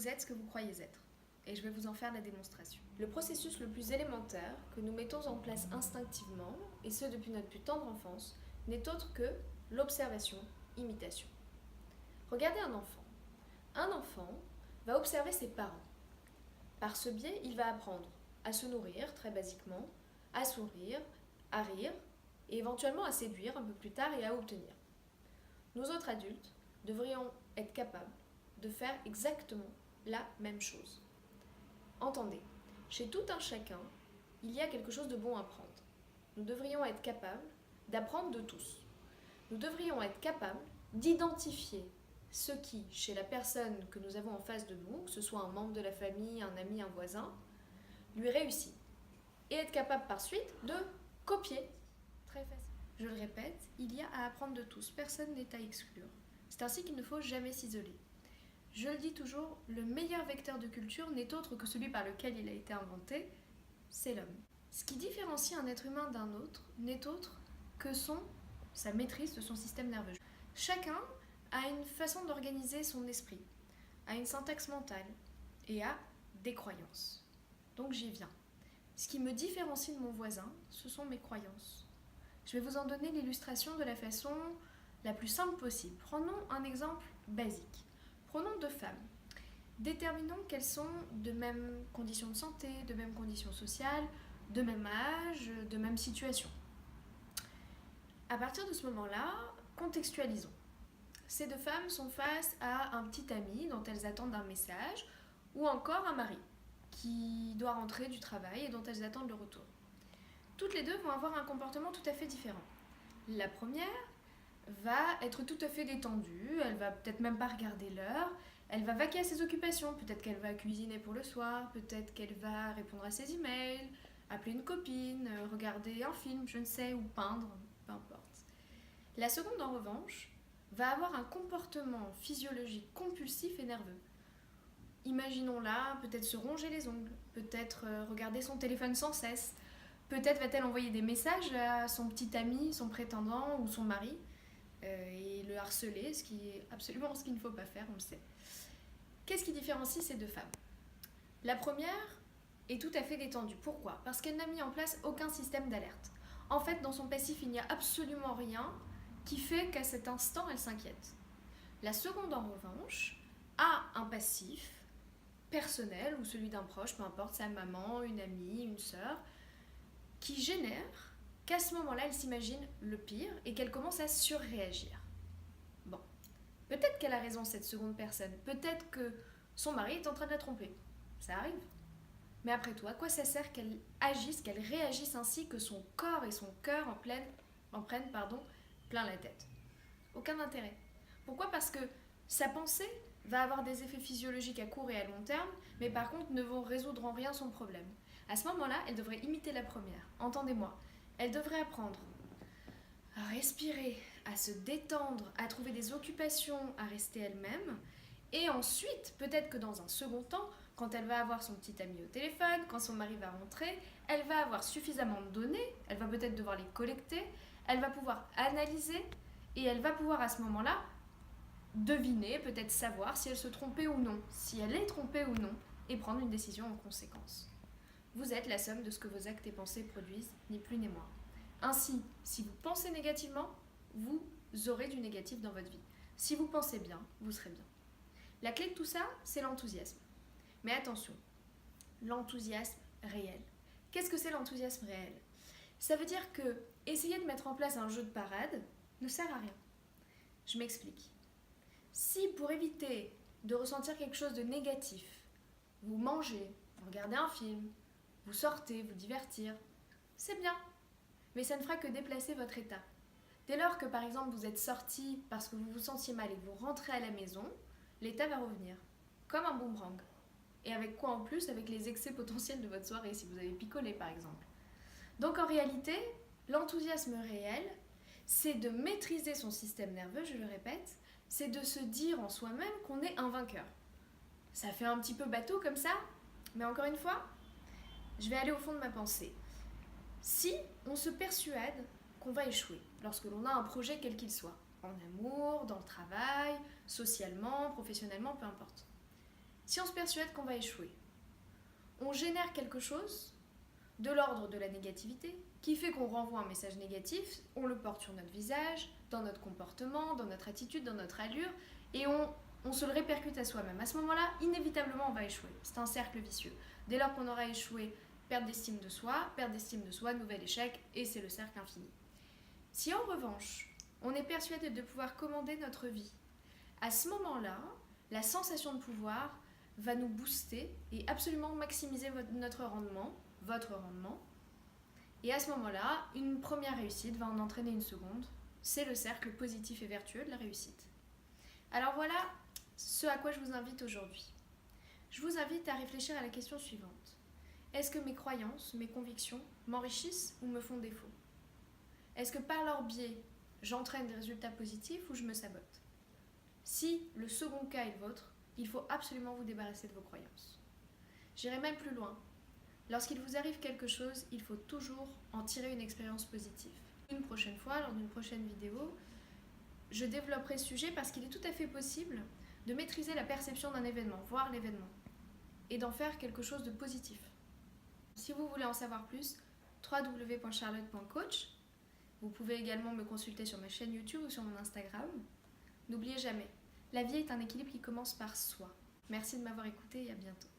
Vous êtes ce que vous croyez être. Et je vais vous en faire la démonstration. Le processus le plus élémentaire que nous mettons en place instinctivement, et ce depuis notre plus tendre enfance, n'est autre que l'observation-imitation. Regardez un enfant. Un enfant va observer ses parents. Par ce biais, il va apprendre à se nourrir, très basiquement, à sourire, à rire, et éventuellement à séduire un peu plus tard et à obtenir. Nous autres adultes devrions être capables de faire exactement la même chose. Entendez, chez tout un chacun, il y a quelque chose de bon à prendre. Nous devrions être capables d'apprendre de tous. Nous devrions être capables d'identifier ce qui, chez la personne que nous avons en face de nous, que ce soit un membre de la famille, un ami, un voisin, lui réussit. Et être capable par suite de copier. Très facile. Je le répète, il y a à apprendre de tous, personne n'est à exclure. C'est ainsi qu'il ne faut jamais s'isoler. Je le dis toujours, le meilleur vecteur de culture n'est autre que celui par lequel il a été inventé, c'est l'homme. Ce qui différencie un être humain d'un autre n'est autre que sa maîtrise de son système nerveux. Chacun a une façon d'organiser son esprit, a une syntaxe mentale et a des croyances. Donc j'y viens. Ce qui me différencie de mon voisin, ce sont mes croyances. Je vais vous en donner l'illustration de la façon la plus simple possible. Prenons un exemple basique. Prenons deux femmes. Déterminons qu'elles sont de mêmes conditions de santé, de mêmes conditions sociales, de même âge, de même situation. À partir de ce moment-là, contextualisons. Ces deux femmes sont face à un petit ami dont elles attendent un message, ou encore un mari qui doit rentrer du travail et dont elles attendent le retour. Toutes les deux vont avoir un comportement tout à fait différent. La première va être tout à fait détendue, elle va peut-être même pas regarder l'heure, elle va vaquer à ses occupations, peut-être qu'elle va cuisiner pour le soir, peut-être qu'elle va répondre à ses emails, appeler une copine, regarder un film, je ne sais, ou peindre, peu importe. La seconde, en revanche, va avoir un comportement physiologique compulsif et nerveux. Imaginons-la, peut-être se ronger les ongles, peut-être regarder son téléphone sans cesse, peut-être va-t-elle envoyer des messages à son petit ami, son prétendant ou son mari, et le harceler, ce qui est absolument ce qu'il ne faut pas faire, on le sait. Qu'est-ce qui différencie ces deux femmes ? La première est tout à fait détendue. Pourquoi ? Parce qu'elle n'a mis en place aucun système d'alerte. En fait, dans son passif, il n'y a absolument rien qui fait qu'à cet instant, elle s'inquiète. La seconde, en revanche, a un passif personnel ou celui d'un proche, peu importe, sa maman, une amie, une sœur, qui génère qu'à ce moment-là, elle s'imagine le pire et qu'elle commence à surréagir. Bon, peut-être qu'elle a raison, cette seconde personne. Peut-être que son mari est en train de la tromper. Ça arrive. Mais après tout, à quoi ça sert qu'elle agisse, qu'elle réagisse ainsi que son corps et son cœur en prennent plein la tête ? Aucun intérêt. Pourquoi ? Parce que sa pensée va avoir des effets physiologiques à court et à long terme, mais par contre ne vont résoudre en rien son problème. À ce moment-là, elle devrait imiter la première. Entendez-moi. Elle devrait apprendre à respirer, à se détendre, à trouver des occupations, à rester elle-même. Et ensuite, peut-être que dans un second temps, quand elle va avoir son petit ami au téléphone, quand son mari va rentrer, elle va avoir suffisamment de données, elle va peut-être devoir les collecter, elle va pouvoir analyser et elle va pouvoir à ce moment-là deviner, peut-être savoir si elle se trompait ou non, si elle est trompée ou non, et prendre une décision en conséquence. Vous êtes la somme de ce que vos actes et pensées produisent, ni plus ni moins. Ainsi, si vous pensez négativement, vous aurez du négatif dans votre vie. Si vous pensez bien, vous serez bien. La clé de tout ça, c'est l'enthousiasme. Mais attention, l'enthousiasme réel. Qu'est-ce que c'est l'enthousiasme réel ? Ça veut dire que essayer de mettre en place un jeu de parade ne sert à rien. Je m'explique. Si pour éviter de ressentir quelque chose de négatif, vous mangez, vous regardez un film, vous sortez, vous divertir, c'est bien. Mais ça ne fera que déplacer votre état. Dès lors que par exemple vous êtes sorti parce que vous vous sentiez mal et que vous rentrez à la maison, l'état va revenir, comme un boomerang. Et avec quoi en plus ? Avec les excès potentiels de votre soirée, si vous avez picolé par exemple. Donc en réalité, l'enthousiasme réel, c'est de maîtriser son système nerveux, je le répète, c'est de se dire en soi-même qu'on est un vainqueur. Ça fait un petit peu bateau comme ça, mais encore une fois, je vais aller au fond de ma pensée. Si on se persuade qu'on va échouer lorsque l'on a un projet quel qu'il soit, en amour, dans le travail, socialement, professionnellement, peu importe. Si on se persuade qu'on va échouer, on génère quelque chose de l'ordre de la négativité qui fait qu'on renvoie un message négatif, on le porte sur notre visage, dans notre comportement, dans notre attitude, dans notre allure, et on se le répercute à soi-même. À ce moment-là, inévitablement, on va échouer. C'est un cercle vicieux. Dès lors qu'on aura échoué, perte d'estime de soi, nouvel échec, et c'est le cercle infini. Si en revanche, on est persuadé de pouvoir commander notre vie, à ce moment-là, la sensation de pouvoir va nous booster et absolument maximiser notre rendement, votre rendement. Et à ce moment-là, une première réussite va en entraîner une seconde. C'est le cercle positif et vertueux de la réussite. Alors voilà ce à quoi je vous invite aujourd'hui. Je vous invite à réfléchir à la question suivante. Est-ce que mes croyances, mes convictions m'enrichissent ou me font défaut? Est-ce que par leur biais, j'entraîne des résultats positifs ou je me sabote? Si le second cas est le vôtre, il faut absolument vous débarrasser de vos croyances. J'irai même plus loin. Lorsqu'il vous arrive quelque chose, il faut toujours en tirer une expérience positive. Une prochaine fois, lors d'une prochaine vidéo, je développerai ce sujet parce qu'il est tout à fait possible de maîtriser la perception d'un événement, voire l'événement, et d'en faire quelque chose de positif. Si vous voulez en savoir plus, www.charlotte.coach. Vous pouvez également me consulter sur ma chaîne YouTube ou sur mon Instagram. N'oubliez jamais, la vie est un équilibre qui commence par soi. Merci de m'avoir écouté et à bientôt.